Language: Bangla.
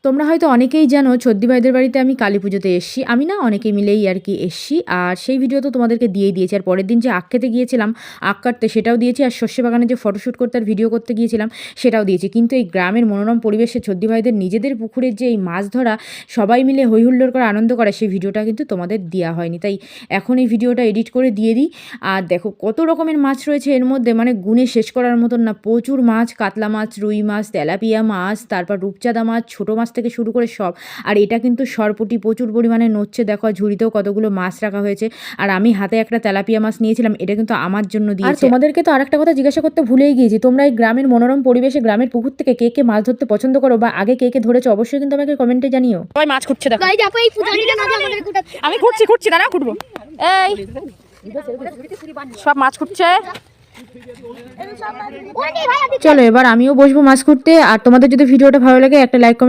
তোমরা হয়তো অনেকেই জানো ছদ্দি ভাইদের বাড়িতে আমি কালী পুজোতে এসেছি, আমি না অনেকেই মিলেই আর কি এসেছি। আর সেই ভিডিও তো তোমাদেরকে দিয়েই দিয়েছি। আর পরের দিন যে আখ খেতে গিয়েছিলাম, আখ কাটতে, সেটাও দিয়েছি। আর শস্য বাগানে যে ফটোশ্যুট করতে আর ভিডিও করতে গিয়েছিলাম সেটাও দিয়েছি। কিন্তু এই গ্রামের মনোরম পরিবেশে ছদ্দি ভাইদের নিজেদের পুকুরের যে এই মাছ ধরা, সবাই মিলে হইহুল্লোড় করে আনন্দ করে, সেই ভিডিওটা কিন্তু তোমাদের দেওয়া হয়নি। তাই এখন এই ভিডিওটা এডিট করে দিয়ে দিই। আর দেখো কত রকমের মাছ রয়েছে এর মধ্যে, মানে গুণে শেষ করার মতন না। প্রচুর মাছ, কাতলা মাছ, রুই মাছ, তেলাপিয়া মাছ, তারপর রূপচাঁদা মাছ, ছোটো মাছ থেকে শুরু করে সব। আর এটা কিন্তু সরপুঁটি প্রচুর পরিমাণে নড়ছে, দেখো ঝুড়িতেও কতগুলো মাছ রাখা হয়েছে। আর আমি হাতে একটা তেলাপিয়া মাছ নিয়েছিলাম, এটা কিন্তু আমার জন্য দিয়েছে। আর তোমাদেরকে তো আরেকটা কথা জিজ্ঞাসা করতে ভুলেই গিয়েছি, তোমরা এই গ্রামের মনোরম পরিবেশে গ্রামের পুকুর থেকে কে কে মাছ ধরতে পছন্দ করো, বা আগে কে কে ধরেছো, অবশ্যই কিন্তু আমাকে কমেন্টে জানিও। সবাই মাছ খুঁজছে, দেখো আমি খুঁজছি দাঁড়া, খুঁজবো। এই সব মাছ খুঁজছে। চলো এবার আমিও বসবো মাছ খুঁড়তে। আর তোমাদের যদি ভিডিওটা ভালো লাগে একটা লাইক কমেন্ট